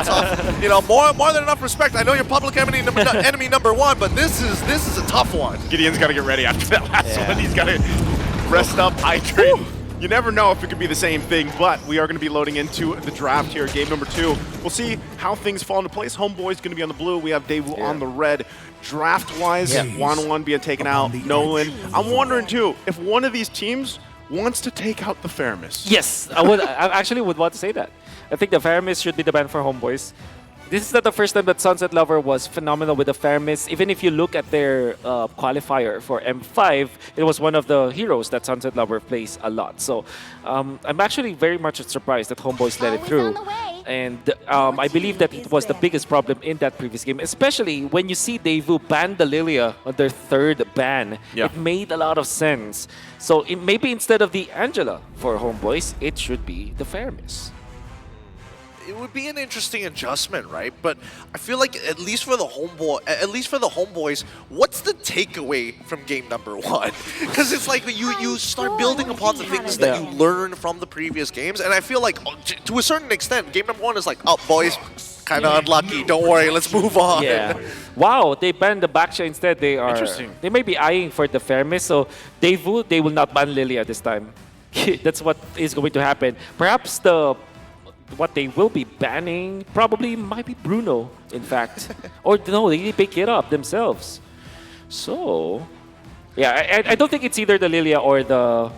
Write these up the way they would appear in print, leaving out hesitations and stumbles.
That's you know, more than enough respect. I know you're public enemy number one, but this is a tough one. Gideon's got to get ready after that last one. He's got to rest up, hydrate. You never know if it could be the same thing, but we are going to be loading into the draft here, game number 2. We'll see how things fall into place. Homeboy's going to be on the blue. We have DEVU on the red. Draft-wise, 1-1 being taken out. Nolan. I'm wondering, too, if one of these teams wants to take out the Faramis. Yes, I actually would want to say that. I think the Faramis should be the ban for Homeboys. This is not the first time that Sunset Lover was phenomenal with the Faramis. Even if you look at their qualifier for M5, it was one of the heroes that Sunset Lover plays a lot. So I'm actually very much surprised that Homeboys let it through. And I believe that it was the biggest problem in that previous game, especially when you see DEVU ban the Lilia on their 3rd ban. Yeah. It made a lot of sense. So maybe instead of the Angela for Homeboys, it should be the Faramis. It would be an interesting adjustment, right? But I feel like at least for the homeboys, what's the takeaway from game number 1? Because it's like you start building upon the things that you learn from the previous games, and I feel like to a certain extent, game number 1 is like, oh boys, kind of unlucky. Don't worry, let's move on. Yeah. Wow, they banned the Baksha instead. They may be eyeing for the Faramis, so DEVU, they will not ban Lilia this time. That's what is going to happen. Perhaps what they will be banning probably might be Bruno, in fact. Or no, they pick it up themselves. So, yeah, I don't think it's either the Lilia or the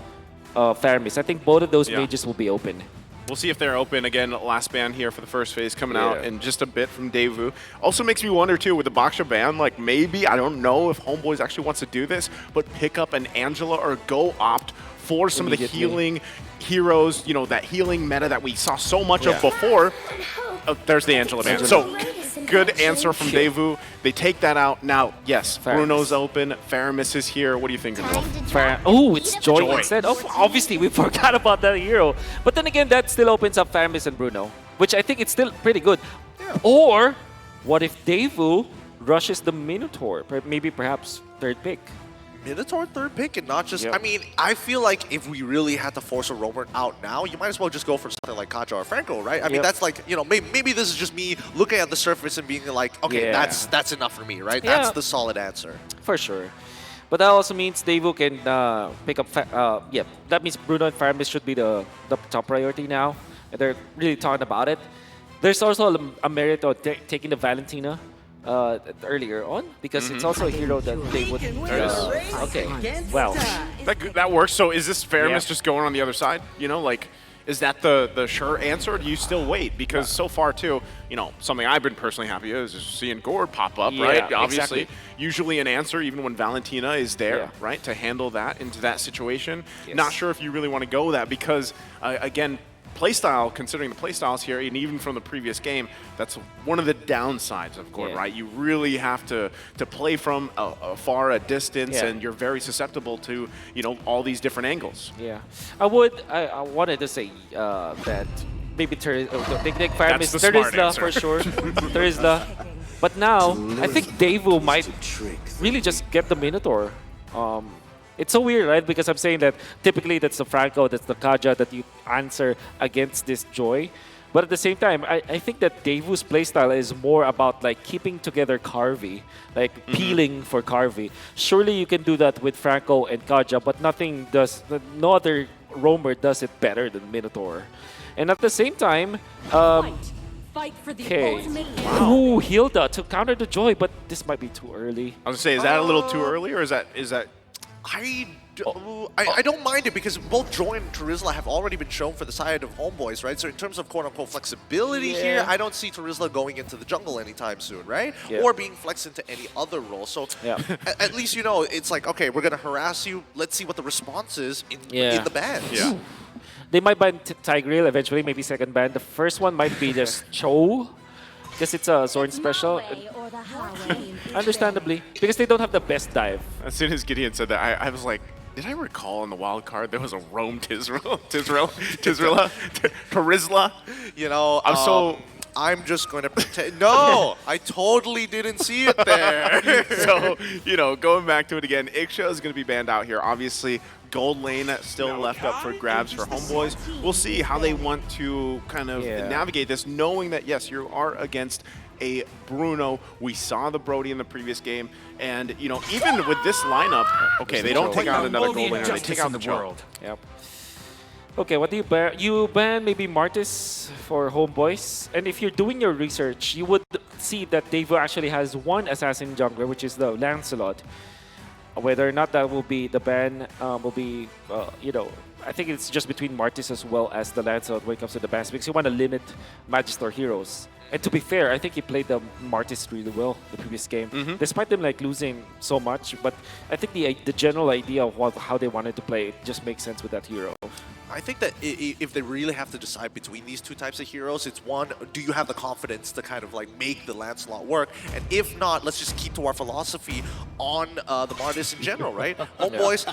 Faramis. I think both of those mages will be open. We'll see if they're open. Again, last ban here for the first phase coming out in just a bit from DEVU. Also makes me wonder, too, with the Baksha ban, like maybe, I don't know if Homeboys actually wants to do this, but pick up an Angela or go opt for some of the healing heroes, you know, that healing meta that we saw so much of before. Oh, there's the Angela ban. So, good answer from DEVU. They take that out. Now, yes, Bruno's open. Faramis is here. What do you think, Wolf? Oh, it's Joy instead. Oh, obviously, we forgot about that hero. But then again, that still opens up Faramis and Bruno, which I think it's still pretty good. Yeah. Or, what if DEVU rushes the Minotaur? Maybe perhaps 3rd pick. Minotaur 3rd pick and not just... I mean, I feel like if we really had to force a roamer out now, you might as well just go for something like Kaja or Franco, right? I mean, that's like, you know, maybe this is just me looking at the surface and being like, okay, that's enough for me, right? That's the solid answer. For sure. But that also means DEVU can pick up... that means Bruno and Faramis should be the top priority now. And they're really talking about it. There's also a merit of taking the Valentina earlier on, because it's also a hero that they would... okay, well. That works. So is this Faramis just going on the other side? You know, like, is that the sure answer, or do you still wait? Because so far, too, you know, something I've been personally happy with is seeing Gord pop up, right? Obviously, usually an answer, even when Valentina is there, right, to handle that into that situation. Not sure if you really want to go that, because, again, playstyle, considering the playstyles here, and even from the previous game, that's one of the downsides of Gord, right? You really have to play from a distance, and you're very susceptible to, you know, all these different angles. Yeah, I wanted to say that maybe they take Faramis, Terizla for sure, Terizla. But now, I think DEVU might really just get the Minotaur. It's so weird, right? Because I'm saying that typically that's the Franco, that's the Kaja that you answer against this Joy. But at the same time, I think that DEVU's playstyle is more about like keeping together Carvey, like peeling for Carvey. Surely you can do that with Franco and Kaja, but no other roamer does it better than Minotaur. And at the same time, okay, ooh, Hilda to counter the Joy, but this might be too early. I was gonna say, is that a little too early, or is that? I don't mind it, because both Joy and Terizla have already been shown for the side of Homeboys, right? So in terms of quote-unquote flexibility here, I don't see Terizla going into the jungle anytime soon, right? Or being flexed into any other role. So at least, you know, it's like, okay, we're going to harass you. Let's see what the response is in the bans. Yeah. They might ban Tigreal eventually, maybe 2nd ban. The first one might be just Cho, because it's a Zorn special. Understandably, because they don't have the best dive. As soon as Gideon said that, I was like, did I recall in the wild card there was a Terizla? You know, I'm so I'm just going to pretend. No, I totally didn't see it there. So, you know, going back to it again, Ixia is going to be banned out here. Obviously, gold lane still left up for grabs for Homeboys. We'll see how they want to kind of navigate this, knowing that, yes, you are against a Bruno. We saw the Brody in the previous game, and, you know, even with this lineup, okay, they don't take out another gold laner, they take out the world. Yep. Okay, what do you ban? You ban maybe Martis for Homeboys, and if you're doing your research, you would see that DEVU actually has one assassin jungler, which is the Lancelot. Whether or not that will be the ban, will be, you know, I think it's just between Martis as well as the Lancelot when it comes to the bans, because you want to limit Magister heroes. And to be fair, I think he played the Martis really well the previous game, despite them like losing so much. But I think the general idea of how they wanted to play it just makes sense with that hero. I think that if they really have to decide between these two types of heroes, it's one, do you have the confidence to kind of like make the Lancelot work? And if not, let's just keep to our philosophy on the Martis in general, right? Homeboys,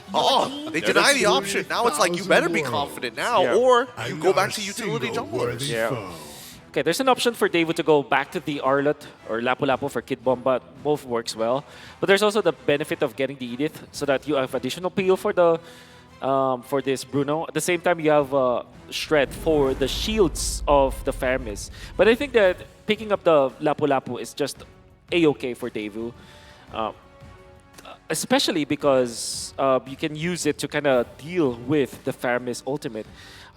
they deny the option. Now it's like, you better be confident now, or you go back to utility junglers. Okay, there's an option for DEVU to go back to the Arlot or Lapu-Lapu for Kid Bomb, but both works well. But there's also the benefit of getting the Edith so that you have additional peel for the for this Bruno. At the same time, you have Shred for the shields of the Faramis. But I think that picking up the Lapu-Lapu is just A-okay for DEVU. Especially because you can use it to kind of deal with the Faramis ultimate.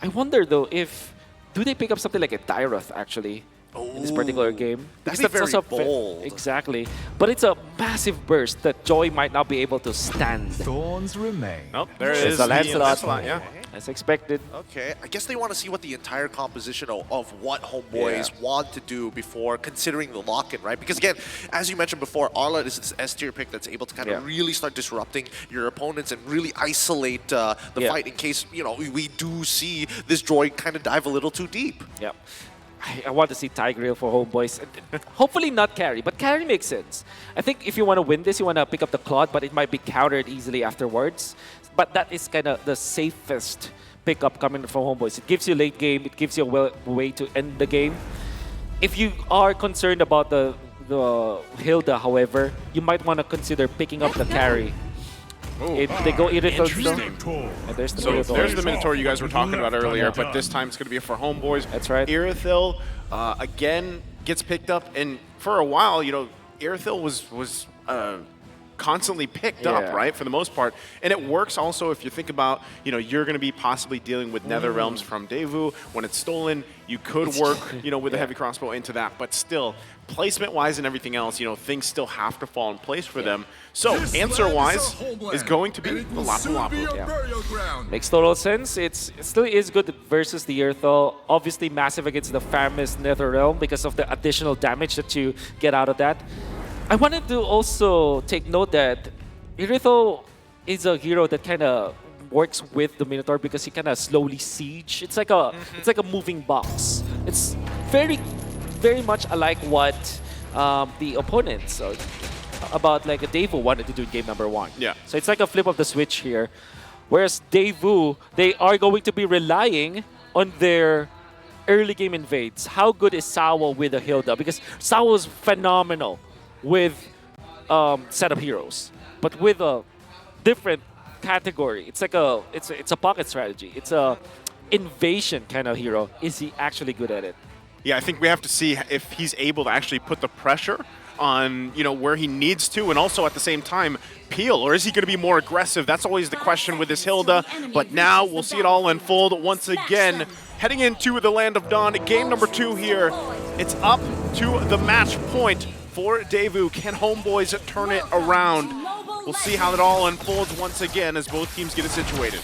I wonder though if do they pick up something like a Tyroth actually in this particular game? Because that's very bold. Exactly. But it's a massive burst that Joy might not be able to stand. Thorns remain. Nope, there is the Lancelot. Yeah. As expected. Okay, I guess they want to see what the entire composition of what Homeboys want to do before considering the lock-in, right? Because again, as you mentioned before, Arlott is this S-tier pick that's able to kind of really start disrupting your opponents and really isolate the fight in case, you know, we do see this droid kind of dive a little too deep. Yep. I want to see Tigreal for Homeboys. Hopefully not carry, but carry makes sense. I think if you want to win this, you want to pick up the Claude, but it might be countered easily afterwards. But that is kind of the safest pickup coming from Homeboys. It gives you late game. It gives you a way to end the game. If you are concerned about the Hilda, however, you might want to consider picking up the carry. They go Interesting. And there's the So Minotaur. there's the Minotaur you guys were talking about earlier, but this time it's going to be for Homeboys. That's right. Irithyll, again, gets picked up, and for a while, you know, Irithyll was constantly picked up, right, for the most part. And it works also if you think about, you know, you're going to be possibly dealing with Nether Realms from DEVU. When it's stolen, you could work, you know, with the heavy crossbow into that. But still, placement-wise and everything else, you know, things still have to fall in place for them. So, answer-wise is going to be the Lapu-Lapu. Makes total sense. It still is good versus the Irithyll. Obviously massive against the Faramis Nether Realm because of the additional damage that you get out of that. I wanted to also take note that Irithyll is a hero that kind of works with the Minotaur because he kind of slowly siege. It's like a moving box. It's very much alike what the opponents about like a DEVU wanted to do in game number 1. Yeah. So it's like a flip of the switch here. Whereas DEVU, they are going to be relying on their early game invades. How good is Sawa with a Hilda? Because Sawa is phenomenal with setup heroes, but with a different category. It's like it's a pocket strategy. It's a invasion kind of hero. Is he actually good at it? Yeah, I think we have to see if he's able to actually put the pressure on, you know, where he needs to, and also at the same time peel, or is he going to be more aggressive? That's always the question with this Hilda. But now we'll see it all unfold once again. Heading into the Land of Dawn, game number 2 here. It's up to the match point for DEVU. Can Homeboys turn it around? We'll see how it all unfolds once again as both teams get it situated.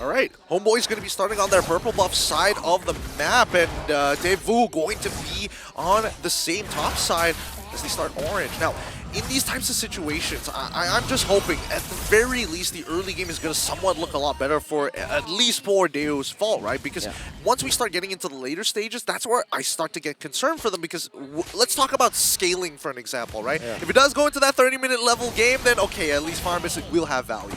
All right, Homeboy's going to be starting on their purple buff side of the map, and DEVU going to be on the same top side. as they start orange. Now, in these types of situations, I'm just hoping, at the very least, the early game is going to somewhat look a lot better for at least for DEVU's fault, right? Because once we start getting into the later stages, that's where I start to get concerned for them, because let's talk about scaling for an example, right? If it does go into that 30-minute level game, then okay, at least Farm Mystic will have value.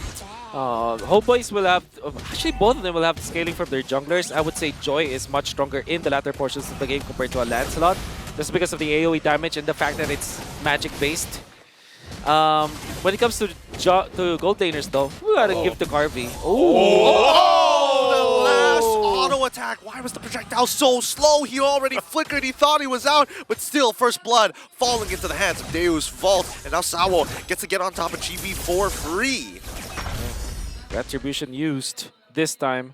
Homeboys will have, actually both of them will have scaling from their junglers. I would say Joy is much stronger in the latter portions of the game compared to a Lancelot, just because of the AoE damage and the fact that it's magic based. When it comes to gold laners though, we gotta give to Carvey. The last auto attack. Why was the projectile so slow? He already flickered, he thought he was out, but still, first blood falling into the hands of DEVU's Vault, and now Sawo gets to get on top of GB for free. Retribution used this time.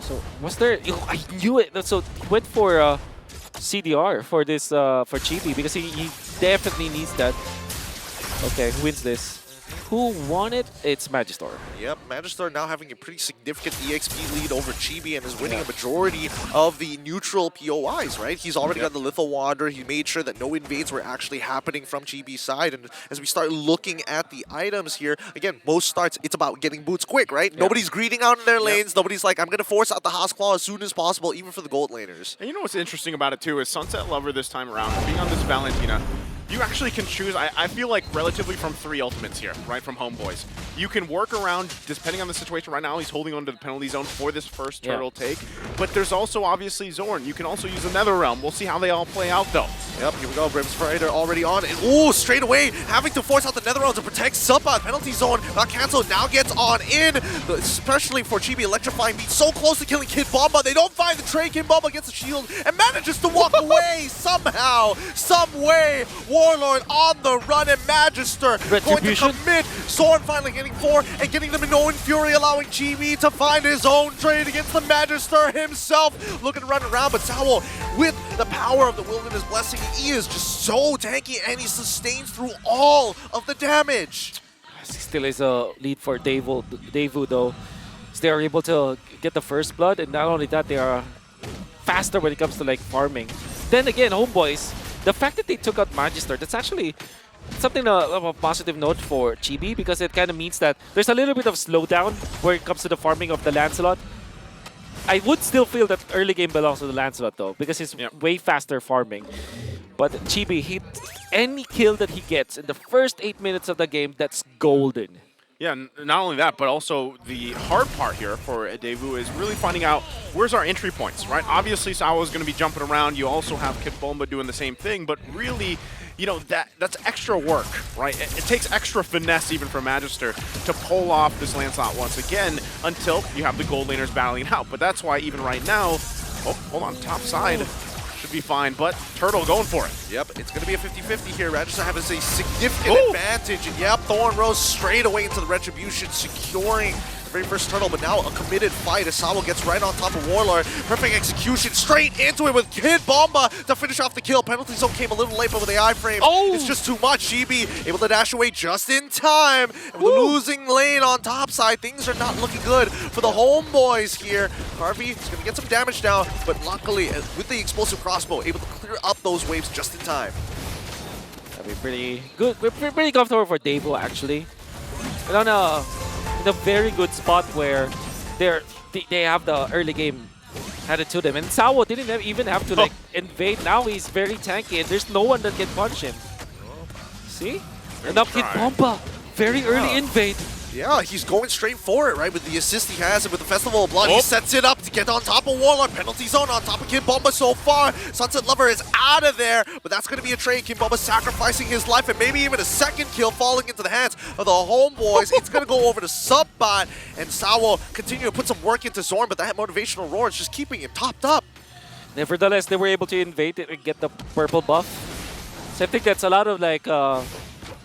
So was there? I knew it. So he went for CDR for this for Chibi because he definitely needs that. Okay, who wins this? Who won it? It's Magister. Yep, Magister now having a pretty significant EXP lead over Chibi and is winning a majority of the neutral POIs, right? He's already got the Lethal Wander. He made sure that no invades were actually happening from Chibi's side. And as we start looking at the items here, again, most starts, it's about getting boots quick, right? Nobody's greeting out in their lanes. Nobody's like, I'm going to force out the House Claw as soon as possible, even for the gold laners. And you know what's interesting about it, too, is Sunset Lover this time around, being on this Valentina, you actually can choose, I feel like, relatively from 3 ultimates here, right, from Homeboys. You can work around, depending on the situation. Right now, he's holding onto the penalty zone for this first turtle take. But there's also, obviously, Zorn. You can also use a Nether Realm. We'll see how they all play out, though. Yep, here we go. Brim's Fighter already on. And, ooh, straight away, having to force out the Nether Realm to protect Subba. Penalty zone not canceled, now gets on in. Especially for Chibi, electrifying beat so close to killing Kid Bomba. They don't find the trade. Kid Bomba gets the shield and manages to walk away somehow, some way. Warlord on the run, and Magister going to commit. Zorn finally getting 4 and getting them in no Fury, allowing GB to find his own trade against the Magister himself. Looking to run around, but Sawo, with the power of the Wilderness Blessing, he is just so tanky and he sustains through all of the damage. Still is a lead for DEVU though. So they are able to get the first blood, and not only that, they are faster when it comes to like farming. Then again, Homeboys, the fact that they took out Magister, that's actually something of a positive note for Chibi, because it kind of means that there's a little bit of slowdown where it comes to the farming of the Lancelot. I would still feel that early game belongs to the Lancelot though, because he's way faster farming. But Chibi, any kill that he gets in the first 8 minutes of the game, that's golden. Yeah, not only that, but also the hard part here for DEVU is really finding out where's our entry points, right? Obviously, Sawo's going to be jumping around. You also have Kid Bomba doing the same thing, but really, you know, that's extra work, right? It takes extra finesse even for Magister to pull off this Lancelot once again until you have the gold laners battling it out. But that's why even right now, oh, hold on, top side. Should be fine, but Turtle going for it. Yep, it's going to be a 50-50 here. Magister has a significant advantage. And yep, Thorn Rose straight away into the Retribution, securing the very first Turtle, but now a committed fight as Sawo gets right on top of Warlord. Perfect execution, straight into it with Kid Bomba to finish off the kill. Penalty zone came a little late, but with the iframe, it's just too much. Chibi able to dash away just in time. And with the losing lane on top side, things are not looking good for the Homeboys here. Harvey is going to get some damage down, but luckily, with the explosive crossbow, able to clear up those waves just in time. That'd be pretty good. We're pretty comfortable for DEVU actually. And on a very good spot where they have the early game headed to them. And Sawo didn't even have to like invade. Now he's very tanky and there's no one that can punch him. See? And up Kid Bomba. Very early invade. Yeah, he's going straight for it, right? With the assist he has and with the Festival of Blood, he sets it up to get on top of Warlord. Penalty zone on top of Kid Bomba so far. Sunset Lover is out of there, but that's going to be a trade. Kid Bomba sacrificing his life and maybe even a second kill falling into the hands of the Homeboys. It's going to go over to Subbot, and Sawo continue to put some work into Zorn, but that motivational roar is just keeping him topped up. Nevertheless, they were able to invade it and get the purple buff. So I think that's a lot of like...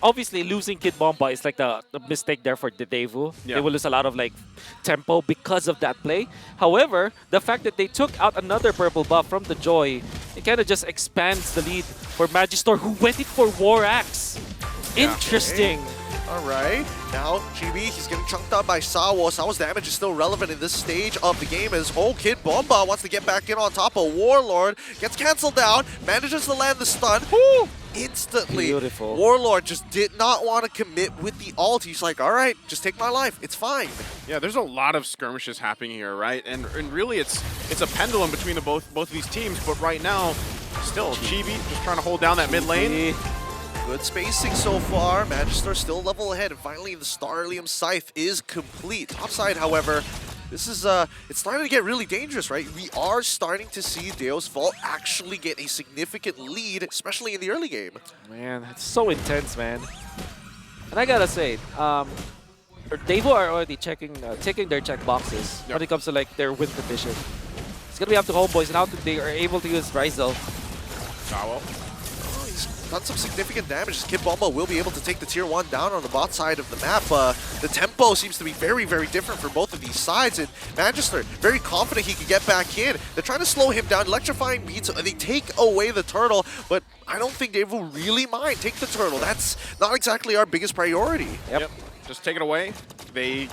obviously, losing Kid Bomba is like the mistake there for the DEVU. Yeah. They will lose a lot of like tempo because of that play. However, the fact that they took out another purple buff from the Joy, it kind of just expands the lead for Magister, who went it for War Axe. Interesting. All right, now Chibi, he's getting chunked out by Sawo. Sawo's damage is still relevant in this stage of the game as Kid Bomba wants to get back in on top of Warlord. Gets canceled out, manages to land the stun. instantly. Beautiful. Warlord just did not want to commit with the ult. He's like, all right, just take my life. It's fine. Yeah, there's a lot of skirmishes happening here, right? And really, it's a pendulum between the both of these teams. But right now, still Chibi just trying to hold down that mid lane. Good spacing so far. Magister still level ahead, and finally the Starlium Scythe is complete. Topside, however, this is it's starting to get really dangerous, right? We are starting to see Deo's Vault actually get a significant lead, especially in the early game. Man, it's so intense, man. And I gotta say, DEVU are already taking their check boxes when it comes to like their win condition. It's gonna be up to Homeboys and how they are able to use Ryzel. He's done some significant damage. Kid Bomba will be able to take the tier 1 down on the bot side of the map. The tempo seems to be very, very different for both of these sides, and Magister very confident he could get back in. They're trying to slow him down, electrifying beats. They take away the turtle, but I don't think they will really mind. Take the turtle. That's not exactly our biggest priority. Yep. Just take it away. They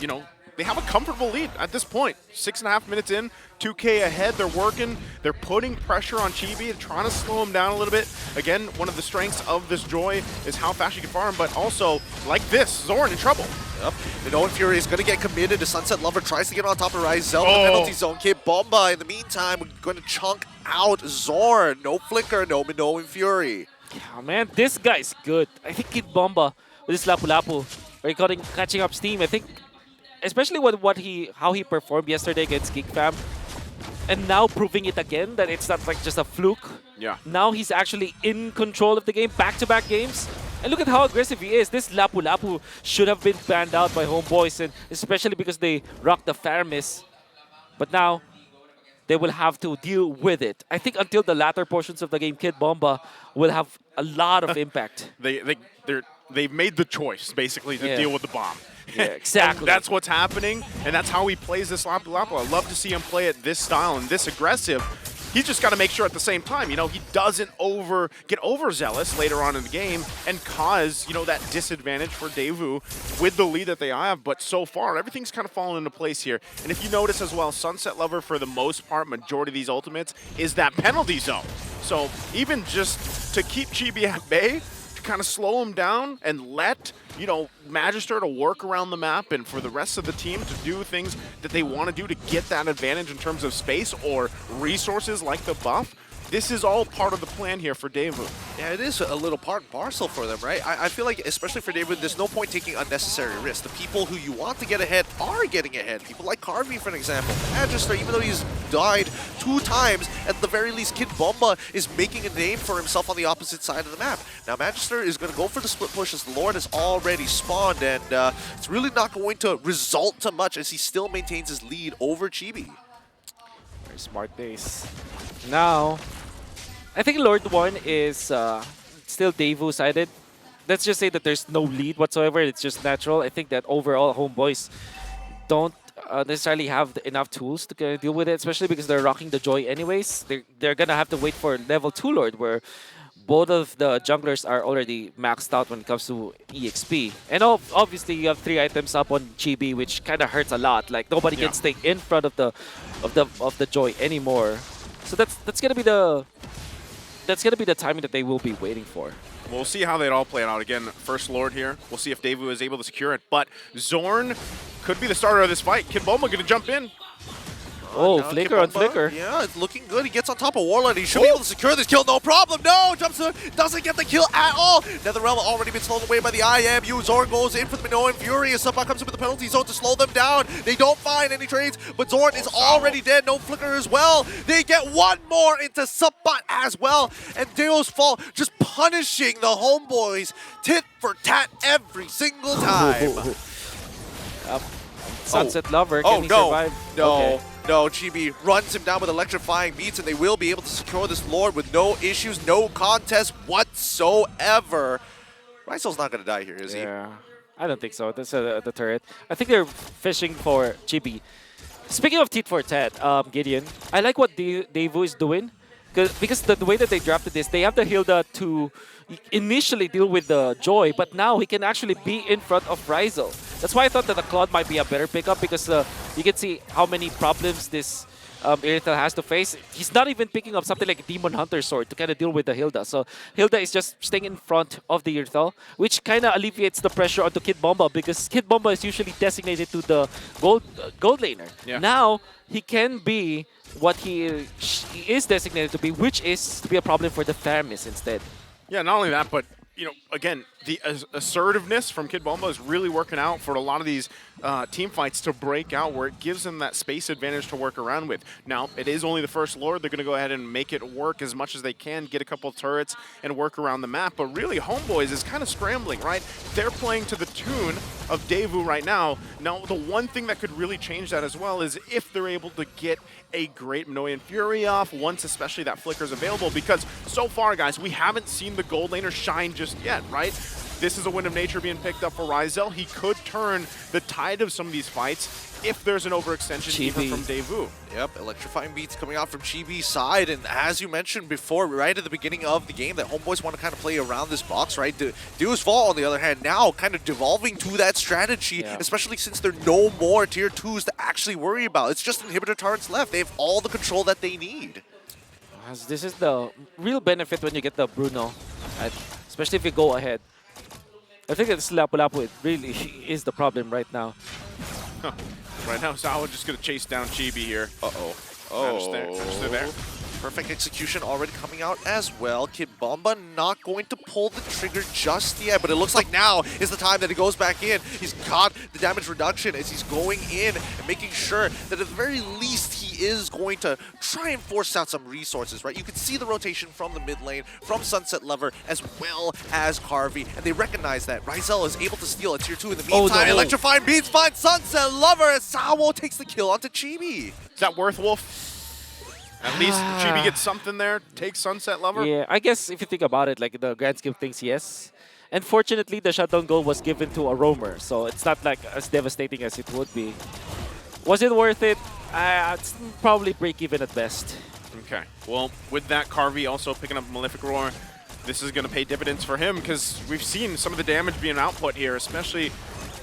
have a comfortable lead at this point. 6.5 minutes in, 2K ahead. They're working. They're putting pressure on Chibi. They're trying to slow him down a little bit. Again, one of the strengths of this Joy is how fast you can farm, but also, like this, Zorn in trouble. Yep. Minoan Fury is going to get committed. The Sunset Lover tries to get on top of Ryzel. The penalty zone. Kid Bomba, in the meantime, we're going to chunk out Zorn. No Flicker, no Minoan Fury. Yeah, man, this guy's good. I think Kid Bomba with his Lapu Lapu, catching up steam. I think, especially with how he performed yesterday against Geek Fam, and now proving it again that it's not like just a fluke. Yeah. Now he's actually in control of the game, back-to-back games. And look at how aggressive he is. This Lapu Lapu should have been banned out by Homeboys, and especially because they rocked the Faramis. But now, they will have to deal with it. I think until the latter portions of the game, Kid Bomba will have a lot of impact. They've made the choice, basically, to deal with the bomb. Yeah, exactly. And that's what's happening, and that's how he plays this Lapu Lapu. I love to see him play it this style and this aggressive. He's just got to make sure at the same time, he doesn't get overzealous later on in the game and cause, that disadvantage for DEVU with the lead that they have. But so far, everything's kind of fallen into place here. And if you notice as well, Sunset Lover, for the most part, majority of these ultimates, is that penalty zone. So even just to keep Chibi at bay, to kind of slow him down and let, Magister to work around the map and for the rest of the team to do things that they want to do to get that advantage in terms of space or resources like the buff. This is all part of the plan here for DEVU. Yeah, it is a little part and parcel for them, right? I feel like, especially for DEVU, there's no point taking unnecessary risks. The people who you want to get ahead are getting ahead. People like Carvey, for an example. Magister, even though he's died 2 times, at the very least, Kid Bomba is making a name for himself on the opposite side of the map. Now, Magister is going to go for the split push as the Lord has already spawned, and it's really not going to result to much as he still maintains his lead over Chibi. Very smart base. Now, I think Lord 1 is still DEVU-sided. Let's just say that there's no lead whatsoever. It's just natural. I think that overall, Homeboys don't necessarily have enough tools to deal with it, especially because they're rocking the Joy anyways. They're going to have to wait for level 2 Lord, where both of the junglers are already maxed out when it comes to EXP. And obviously, you have 3 items up on Chibi, which kind of hurts a lot. Like, nobody can stay in front of the Joy anymore. So that's gonna be the timing that they will be waiting for. We'll see how they all play out. Again, first Lord here. We'll see if DEVU is able to secure it. But Zorn could be the starter of this fight. Kid Bomba going to jump in. Oh, Flicker on Flicker. Yeah, it's looking good. He gets on top of Warlord. He should be able to secure this kill, no problem. No, jumps in, doesn't get the kill at all. NetherRealm already been slowed away by the IMU. Zorn goes in for the Minoan Fury. Suppa comes in with the penalty zone to slow them down. They don't find any trades, but Zorn is already dead. No Flicker as well. They get one more into Suppa as well. And Deo's Fall just punishing the Homeboys tit for tat every single time. Sunset Lover, can he survive? No. Okay. No, Chibi runs him down with electrifying beats, and they will be able to secure this Lord with no issues, no contest whatsoever. Ryzel's not going to die here, is he? Yeah, I don't think so. That's the turret. I think they're fishing for Chibi. Speaking of tit for tat, Gideon, I like what DEVU is doing. Because the way that they drafted this, they have the Hilda to initially deal with the Joy, but now he can actually be in front of Ryzel. That's why I thought that the Claude might be a better pickup, because you can see how many problems this Irithel has to face. He's not even picking up something like Demon Hunter Sword to kind of deal with the Hilda. So Hilda is just staying in front of the Irithel, which kind of alleviates the pressure onto Kid Bomba because Kid Bomba is usually designated to the gold laner. Yeah. Now he can be what he is designated to be, which is to be a problem for the Theramis instead. Yeah, not only that, but again, the assertiveness from Kid Bomba is really working out for a lot of these team fights to break out where it gives them that space advantage to work around with. Now, it is only the first Lord. They're going to go ahead and make it work as much as they can, get a couple turrets, and work around the map. But really, Homeboys is kind of scrambling, right? They're playing to the tune of DEVU right now. Now, the one thing that could really change that as well is if they're able to get a great Minoan Fury off, once especially that flicker is available, because so far, guys, we haven't seen the gold laner shine just yet, right? This is a Wind of Nature being picked up for Ryzel. He could turn the tide of some of these fights if there's an overextension even from DEVU. Yep, electrifying beats coming out from Chibi's side, and as you mentioned before, right at the beginning of the game, that Homeboys want to kind of play around this box, right? DEVU's Fall, on the other hand, now kind of devolving to that strategy, especially since there are no more tier 2s to actually worry about. It's just inhibitor turrets left. They have all the control that they need. This is the real benefit when you get the Bruno, especially if you go ahead. I think that Lapu-Lapu really is the problem right now. Huh. Right now, Sawa just going to chase down Chibi here. Uh-oh. Understood there. Perfect execution already coming out as well. Kid Bomba not going to pull the trigger just yet, but it looks like now is the time that he goes back in. He's got the damage reduction as he's going in and making sure that at the very least he is going to try and force out some resources, right? You can see the rotation from the mid lane, from Sunset Lover, as well as Carvey, and they recognize that. Ryzel is able to steal a tier 2 in the meantime. Electrifying beats finds Sunset Lover as Sawo takes the kill onto Chibi. Is that worth, Wolf? At least Chibi gets something there, takes Sunset Lover. Yeah, I guess if you think about it, like the grand scheme of things, yes. And fortunately, the shutdown goal was given to a roamer, so it's not like as devastating as it would be. Was it worth it? It's probably break even at best. Okay, well, with that, Carvey also picking up Malefic Roar. This is going to pay dividends for him because we've seen some of the damage being output here, especially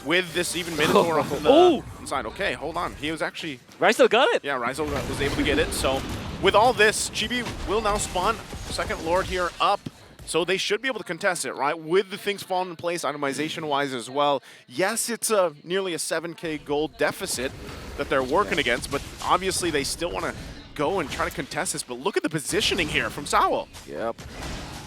with this even Minotaur on the inside. Okay, hold on. He was actually... Ryzel got it. Yeah, Ryzel was able to get it. So with all this, Chibi will now spawn second Lord here up. So they should be able to contest it, right? With the things falling in place, itemization-wise as well. Yes, it's nearly a 7K gold deficit that they're working against, but obviously they still want to go and try to contest this. But look at the positioning here from Sawo. Yep.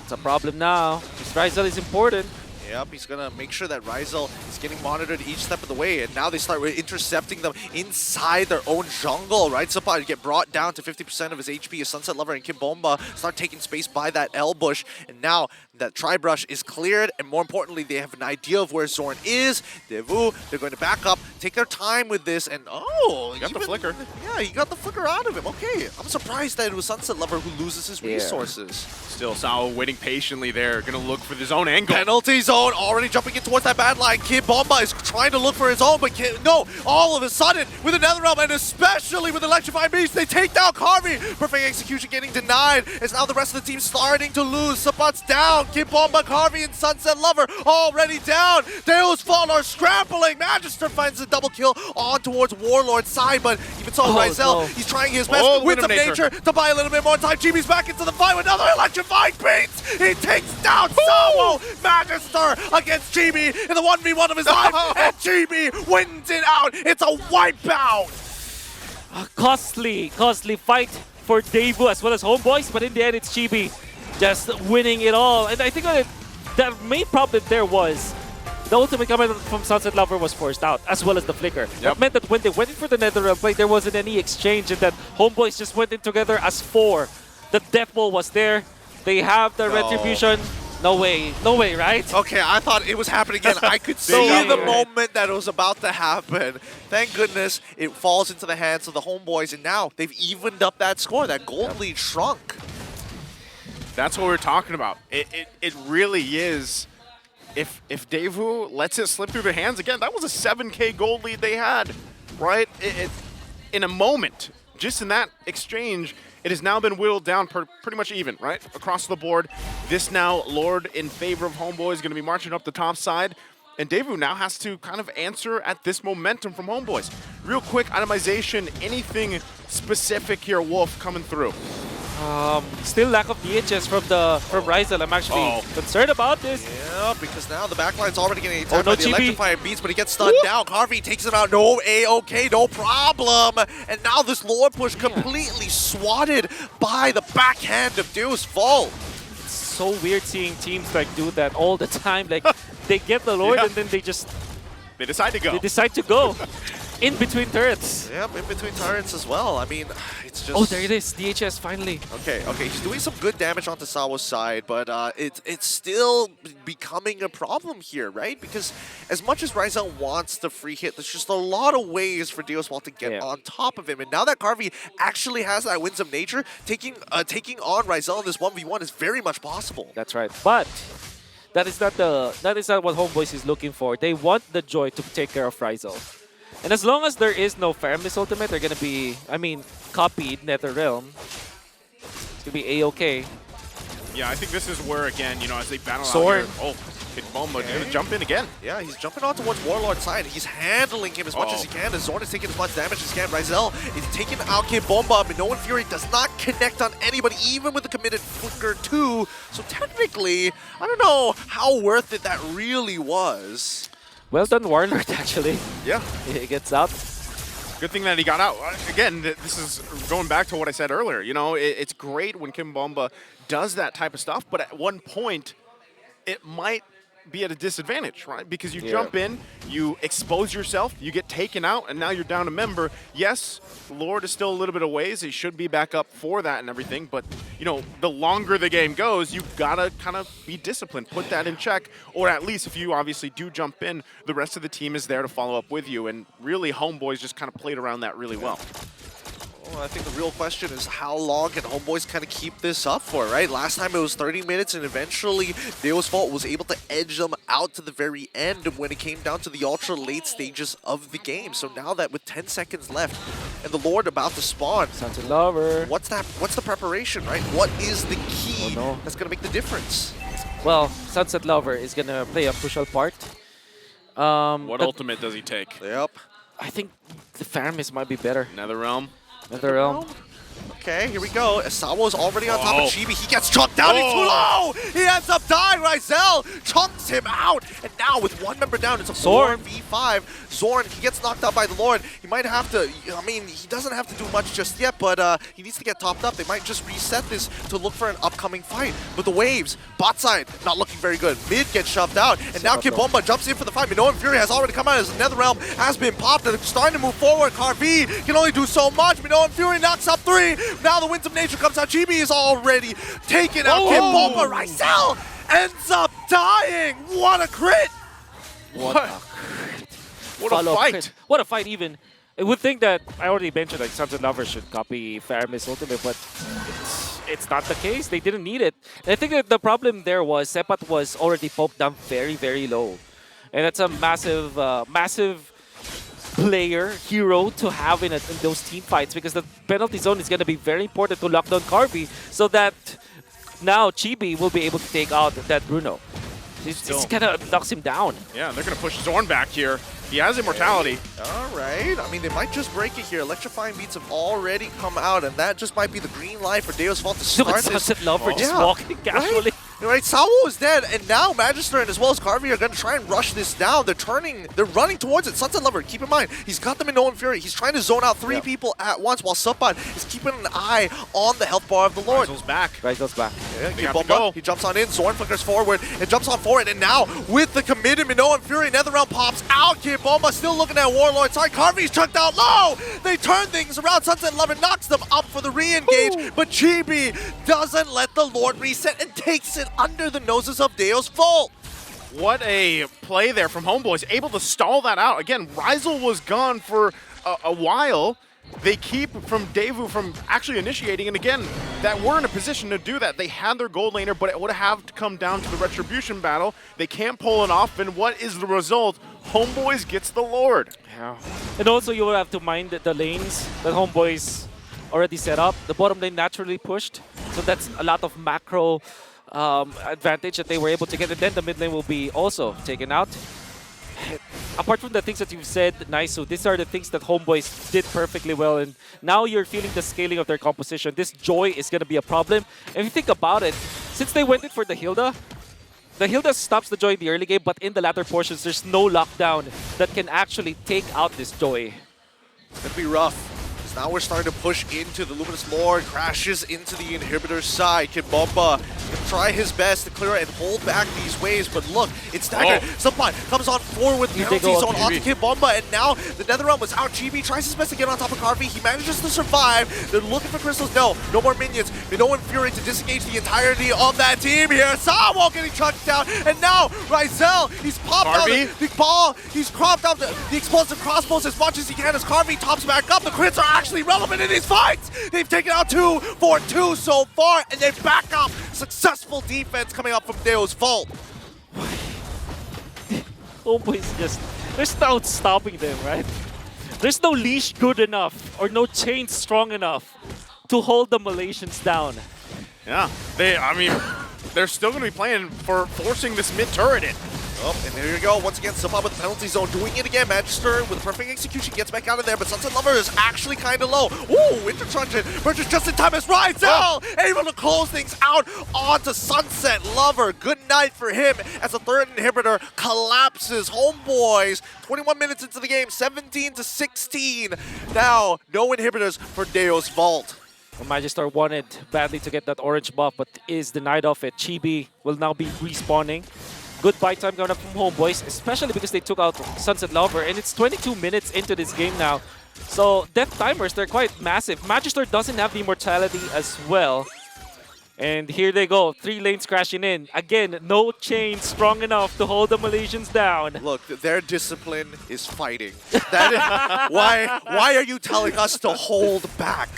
It's a problem now. This Ryzel is important. Yep, he's going to make sure that Ryzel is getting monitored each step of the way, and now they start intercepting them inside their own jungle, right? Supply get brought down to 50% of his HP as Sunset Lover and Kid Bomba start taking space by that L bush, and now that Tri-Brush is cleared, and more importantly, they have an idea of where Zorn is. DEVU, they're going to back up, take their time with this, and he got the flicker. Yeah, he got the flicker out of him. Okay, I'm surprised that it was Sunset Lover who loses his resources. Still, Sawo waiting patiently there, going to look for his own angle. Penalty zone already jumping in towards that bad line. Kid Bomba is trying to look for his own, but no, all of a sudden, with another realm, and especially with Electrifying Beast, they take down Carvey. Perfect execution getting denied, as now the rest of the team starting to lose. Sapat's down. Kid Bomba, Carvey, and Sunset Lover already down. Deus Fall are scrambling. Magister finds the double kill on towards Warlord's side, but even so, Ryzel, he's trying his best with some nature to buy a little bit more time. Jimmy's back into the fight with another Electrifying Beast. He takes down Sawo. Magister against Chibi in the 1v1 of his life, and Chibi wins it out. It's a wipeout. A costly fight for DEVU as well as Homeboys, but in the end, it's Chibi just winning it all. And I think that the main problem there was the ultimate comment from Sunset Lover was forced out, as well as the flicker. That meant that when they went in for the Netherrealm play, there wasn't any exchange, and that Homeboys just went in together as 4. The Death Ball was there. They have the Retribution. No way, right? Okay, I thought it was happening again. I could see the moment that it was about to happen. Thank goodness it falls into the hands of the Homeboys, and now they've evened up that score. That gold lead shrunk. That's what we're talking about. It really is. If DEVU lets it slip through their hands again, that was a 7K gold lead they had, right? In a moment, just in that exchange, it has now been whittled down pretty much even, right? Across the board. This now, Lord in favor of Homeboy is going to be marching up the top side. And DEVU now has to kind of answer at this momentum from Homeboys. Real quick, itemization, anything specific here, Wolf, coming through? Still lack of DHS from Ryzel. I'm actually concerned about this. Yeah, because now the backline's already getting attacked no by the GB. electrifying beats, but he gets stunned down. Carvey takes him out. No A-OK, no problem. And now this Lord push completely swatted by the backhand of Deus Vult. It's so weird seeing teams like do that all the time. Like they get the Lord and then they decide to go. They decide to go. In between turrets. Yep, in between turrets as well. I mean, it's just... Oh, there it is. DHS finally. Okay, he's doing some good damage onto Sawo's side, but it's still becoming a problem here, right? Because as much as Ryzel wants the free hit, there's just a lot of ways for Deus Vult to get on top of him. And now that Carvey actually has that Winds of Nature, taking on Ryzel in this 1v1 is very much possible. That's right. But that is not what Homeboys is looking for. They want the Joy to take care of Ryzel. And as long as there is no Faramis ultimate, they're going to be, copied NetherRealm. It's going to be A-OK. Yeah, I think this is where, again, as they battle Sword. out here. Oh, Kid Bomba gonna jump in again. Yeah, he's jumping on towards Warlord's side. He's handling him as much as he can. The Zorn is taking as much damage as he can. Ryzel is taking out Kid Bomba, but Minoan Fury does not connect on anybody, even with the committed Flicker 2. So technically, I don't know how worth it that really was. Well done, Warlord, actually. Yeah. He gets out. Good thing that he got out. Again, this is going back to what I said earlier. It's great when Kim Bomba does that type of stuff, but at one point, it might be at a disadvantage, right? Because you jump in, you expose yourself, you get taken out, and now you're down a member. Yes, Lord is still a little bit of ways. He should be back up for that and everything, but, the longer the game goes, you've got to kind of be disciplined, put that in check, or at least if you obviously do jump in, the rest of the team is there to follow up with you, and really Homeboys just kind of played around that really well. Well, I think the real question is how long can Homeboys kind of keep this up for, right? Last time it was 30 minutes, and eventually Deus Vult was able to edge them out to the very end when it came down to the ultra late stages of the game. So now that with 10 seconds left and the Lord about to spawn, Sunset Lover. what's the preparation, right? What is the key that's going to make the difference? Well, Sunset Lover is going to play a crucial part. What ultimate does he take? Yep. I think the Faramis might be better. NetherRealm. NetherRealm. Okay, here we go. Sawo's already on top of Chibi. He gets chunked down. He's too low. He ends up dying. Ryzel chunks him out. And now with one member down, it's a Zorn. 4v5. Zorn, he gets knocked out by the Lord. He might have to, he doesn't have to do much just yet, but he needs to get topped up. They might just reset this to look for an upcoming fight. But the waves, bot side, not looking very good. Mid gets shoved out. And now Kid Bomba jumps in for the fight. Minoan Fury has already come out as NetherRealm has been popped. And it's starting to move forward. Carvey can only do so much. Minoan Fury knocks up 3. Now the Winds of Nature comes out. Chibi is already taken out. Kid Bomba. Ryzel ends up dying. What a crit. What a fight. Crit. What a fight even. I would think that, I already mentioned like Sunset Lover should copy Faramis ultimate, but it's not the case. They didn't need it. And I think that the problem there was Sepat was already poked down very, very low. And that's a massive, massive player, hero to have in those team fights, because the penalty zone is going to be very important to lock down Carvey, so that now Chibi will be able to take out that Bruno. It's kind of knocks him down. Yeah, they're going to push Zorn back here. He has immortality. All right. I mean, they might just break it here. Electrifying beats have already come out, and that just might be the green light for Deus Vult to start this. Sunset Lover just walking casually. Right, Sawo is dead, and now Magister and as well as Carvey are going to try and rush this down. They're running towards it. Sunset Lover, keep in mind, he's got them in Minoan Fury. He's trying to zone out 3 people at once, while Subban is keeping an eye on the health bar of the Lord. Ryzel's back. Ryzel's back. Yeah, Kid Bomba, he jumps on in, Zorn flickers forward, and jumps on forward, and now with the committed Minoan Fury, NetherRealm pops out. Kid Bomba still looking at Warlord. Sorry, Carvey's chucked out low. They turn things around. Sunset Lover knocks them up for the re-engage, but Chibi doesn't let the Lord reset and takes it under the noses of Deus Vult. What a play there from Homeboys, able to stall that out. Again, Ryzel was gone for a while. They keep from DEVU from actually initiating, and again, that we're in a position to do that. They had their gold laner, but it would have to come down to the Retribution battle. They can't pull it off, and what is the result? Homeboys gets the Lord. Yeah. And also you will have to mind the lanes that Homeboys already set up. The bottom lane naturally pushed, so that's a lot of macro advantage that they were able to get, and then the mid lane will be also taken out. apart from the things that you've said, Naisu, these are the things that Homeboys did perfectly well. And now you're feeling the scaling of their composition. This Joy is going to be a problem. And if you think about it, since they went in for the Hilda stops the Joy in the early game, but in the latter portions, there's no lockdown that can actually take out this Joy. It's going to be rough. Now we're starting to push into the Luminous Lord, crashes into the inhibitor side. Kid Bomba can try his best to clear it and hold back these waves, but look, it's staggered. Supply comes on forward with penalties onto Kid Bomba, and now the Netherrealm was out. GB tries his best to get on top of Carvey. He manages to survive. They're looking for crystals. No more minions. No Fury to disengage the entirety of that team here. Sawwall getting chucked down, and now Ryzel, he's popped out the ball. He's cropped out the explosive crossbows as much as he can as Carvey tops back up. The crits are actually relevant in these fights. They've taken out 2 for 2 so far, and they back up. Successful defense coming up from Deo's Vault. Homeboys just, there's no stopping them, right? There's no leash good enough or no chain strong enough to hold the Malaysians down. Yeah, I mean, they're still going to be playing for forcing this mid turret in. Oh, and there you go. Once again, Supply with the penalty zone, doing it again. Magister with perfect execution gets back out of there, but Sunset Lover is actually kind of low. Ooh, Winter Truncheon purchase just in time as Ryzel able to close things out onto Sunset Lover. Good night for him as the third inhibitor collapses. Homeboys, 21 minutes into the game, 17-16. Now, no inhibitors for Deo's Vault. Well, Magister wanted badly to get that orange buff, but is denied of it. Chibi will now be respawning. Good buy time going up from Homeboys, especially because they took out Sunset Lover, and it's 22 minutes into this game now. So death timers, they're quite massive. Magister doesn't have the immortality as well. And here they go, 3 lanes crashing in. Again, no chain strong enough to hold the Malaysians down. Look, their discipline is fighting. That is, why are you telling us to hold back?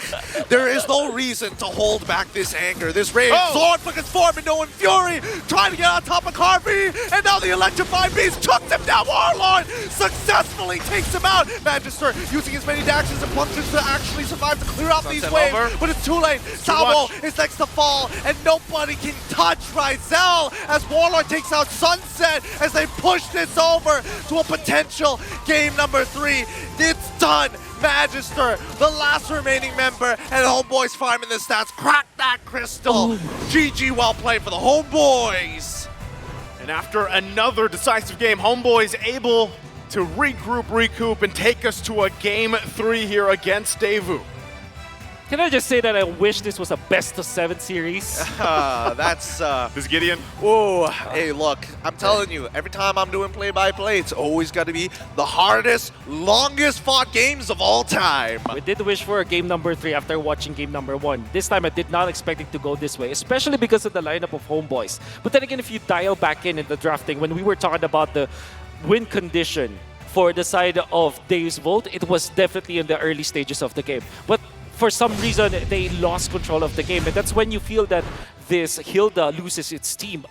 There is no reason to hold back this anger, this rage. Sword flickers form and no Fury trying to get on top of Carvey, and now the Electrified Beast chucks him down. Warlord successfully takes him out. Magister using as many dashes and punches to actually survive to clear out these waves, but it's too late. Sawwall is next to fall, and nobody can touch Ryzel as Warlord takes out Sunset as they push this over to a potential game number 3. It's done. Magister, the last remaining member, and Homeboys farming the stats. Crack that crystal. GG, well played for the Homeboys. And after another decisive game, Homeboys able to regroup, recoup, and take us to a game 3 here against DEVU. Can I just say that I wish this was a best-of-7 series? That's... This Gideon? Oh, hey, look, I'm telling you, every time I'm doing play-by-play, it's always got to be the hardest, longest-fought games of all time. We did wish for a game number 3 after watching game number 1. This time, I did not expect it to go this way, especially because of the lineup of Homeboys. But then again, if you dial back in the drafting, when we were talking about the win condition for the side of Deus Vault, it was definitely in the early stages of the game. But for some reason, they lost control of the game, and that's when you feel that this Hilda loses its team.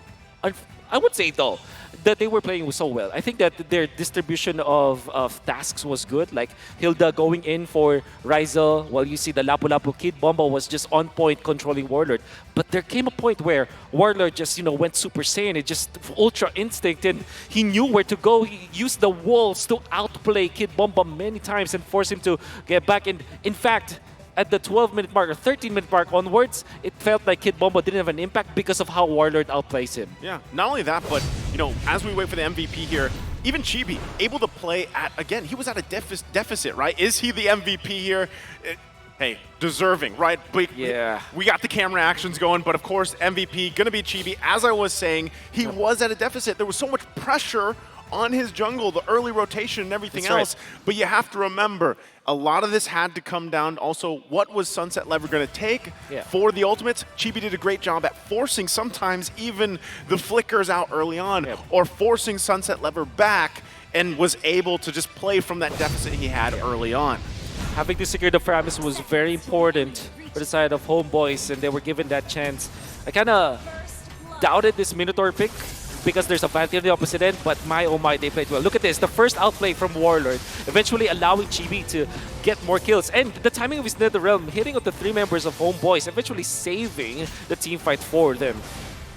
I would say, though, that they were playing so well. I think that their distribution of tasks was good, like Hilda going in for Ryzel, while you see the Lapu-Lapu Kid Bomba was just on point controlling Warlord. But there came a point where Warlord just, went Super Saiyan, it just Ultra Instinct, and he knew where to go. He used the walls to outplay Kid Bomba many times and force him to get back. And in fact, at the 12-minute mark or 13-minute mark onwards, it felt like Kid Bomba didn't have an impact because of how Warlord outplays him. Yeah, not only that, but, as we wait for the MVP here, even Chibi able to play at, again, he was at a deficit, right? Is he the MVP here? Hey, deserving, right? Yeah. We got the camera actions going, but of course, MVP gonna be Chibi. As I was saying, he was at a deficit. There was so much pressure on his jungle, the early rotation and everything else. Right. But you have to remember, a lot of this had to come down also what was Sunset Lever going to take for the ultimates. Chibi did a great job at forcing sometimes even the flickers out early on or forcing Sunset Lever back, and was able to just play from that deficit he had early on. Having to secure the Framis was very important for the side of Homeboys, and they were given that chance. I kind of doubted this Minotaur pick, because there's a Vanity on the opposite end, but my oh my, they played well. Look at this, the first outplay from Warlord, eventually allowing Chibi to get more kills. And the timing of his Netherrealm, hitting up the 3 members of Homeboys, eventually saving the team fight for them.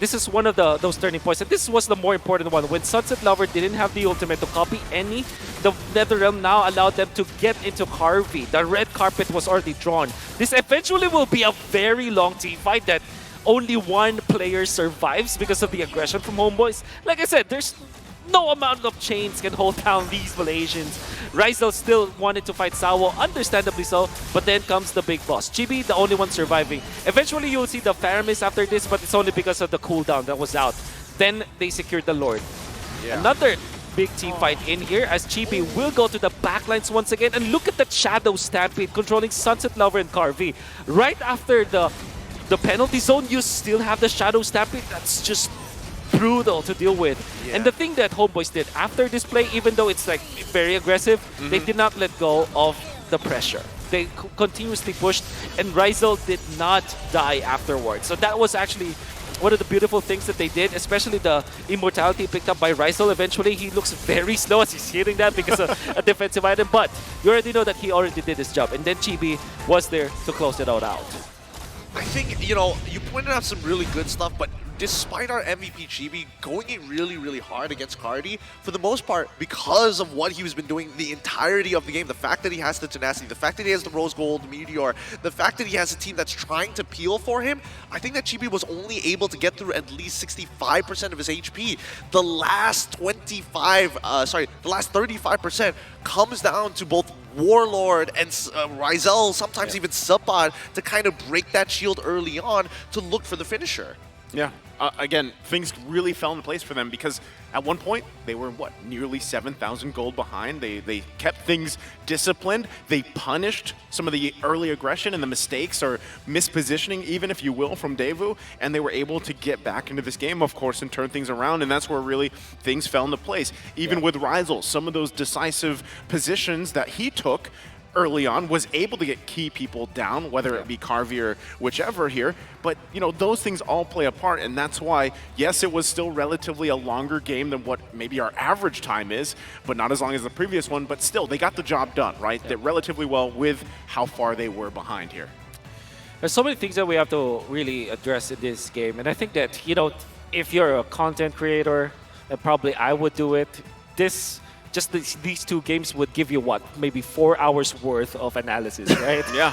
this is one of those turning points, and this was the more important one. When Sunset Lover didn't have the ultimate to copy any, the NetherRealm now allowed them to get into Carvey. The red carpet was already drawn. This eventually will be a very long team fight that only one player survives because of the aggression from Homeboys. Like I said, there's no amount of chains can hold down these Malaysians. Rizal still wanted to fight Sawo, understandably so, but then comes the big boss. Chibi, the only one surviving. Eventually, you'll see the Faramis after this, but it's only because of the cooldown that was out. Then they secured the Lord. Yeah. Another big team fight in here as Chibi will go to the backlines once again. And look at that Shadow Stampede controlling Sunset Lover and Carvey. Right after the penalty zone, you still have the Shadow Stampede. That's just brutal to deal with. Yeah. And the thing that Homeboys did after this play, even though it's like very aggressive, they did not let go of the pressure. They continuously pushed, and Rizal did not die afterwards. So that was actually one of the beautiful things that they did, especially the immortality picked up by Rizal. Eventually, he looks very slow as he's hitting that because of a defensive item, but you already know that he already did his job. And then Chibi was there to close it out. I think, you know, you pointed out some really good stuff, but despite our MVP Chibi going in really, really hard against Cardi, for the most part, because of what he's been doing the entirety of the game, the fact that he has the tenacity, the fact that he has the Rose Gold Meteor, the fact that he has a team that's trying to peel for him, I think that Chibi was only able to get through at least 65% of his HP. The last 35% comes down to both Warlord and Rizal, sometimes even Subpod, to kind of break that shield early on to look for the finisher. Yeah. Again, things really fell into place for them because at one point they were, what, nearly 7,000 gold behind. They kept things disciplined. They punished some of the early aggression and the mistakes or mispositioning, even if you will, from DEVU, and they were able to get back into this game, of course, and turn things around, and that's where really things fell into place. Even with Rizal, some of those decisive positions that he took early on was able to get key people down, whether it be Carvey or whichever here. But, you know, those things all play a part, and that's why, yes, it was still relatively a longer game than what maybe our average time is, but not as long as the previous one, but still, they got the job done, right? They relatively well with how far they were behind here. There's so many things that we have to really address in this game, and I think that, you know, if you're a content creator, and probably I would do it, these two games would give you, what, maybe 4 hours worth of analysis, right? Yeah.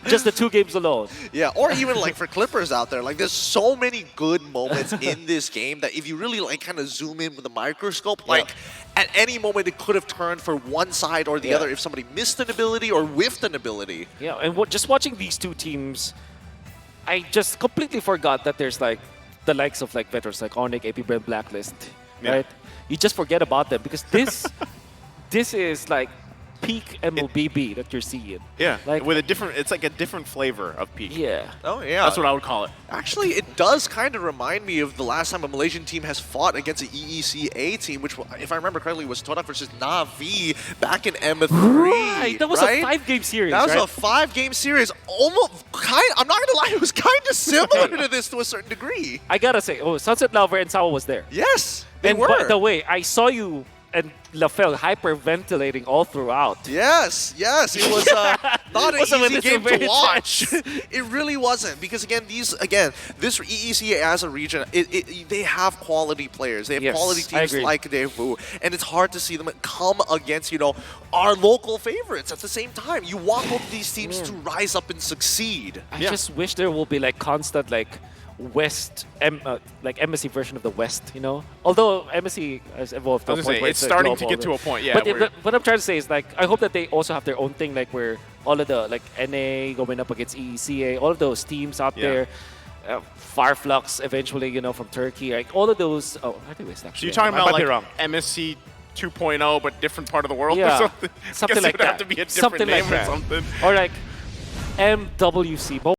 Just the 2 games alone. Yeah, or even like for Clippers out there, like there's so many good moments in this game that if you really like kind of zoom in with a microscope, like at any moment it could have turned for one side or the other if somebody missed an ability or whiffed an ability. Yeah, and just watching these two teams, I just completely forgot that there's like the likes of like veterans like Onyx, AP Brand, Blacklist, right? You just forget about them because this is like peak MLBB that you're seeing. Yeah, like with a different, it's like a different flavor of peak. Yeah. Oh yeah. That's what I would call it. Actually, it does kind of remind me of the last time a Malaysian team has fought against an EECA team, which, if I remember correctly, was Todak versus Na'Vi back in M3. Right, that was a 5-game series. That was a 5-game series. Almost I'm not gonna lie, it was kind of similar to this to a certain degree. I gotta say, Sunset Lover and Sawa was there. Yes, they were. By the way, I saw you and LaFell hyperventilating all throughout. Yes, it was not an easy game to watch. It really wasn't, because this EECA as a region, they have quality players. They have quality teams like DEVU, and it's hard to see them come against, you know, our local favorites at the same time. You want both of these teams to rise up and succeed. I just wish there will be like constant like West, like MSC version of the West, you know? Although MSC has evolved to a point where it's starting to get to a point, yeah. But what I'm trying to say is, like, I hope that they also have their own thing, like where all of the, like, NA going up against EECA, all of those teams out there, Farflux eventually, you know, from Turkey, like all of those. Oh, anyways, actually. So you're talking about like MSC 2.0, but different part of the world or something? Something like that. Have to be a different name or something. Or like MWC.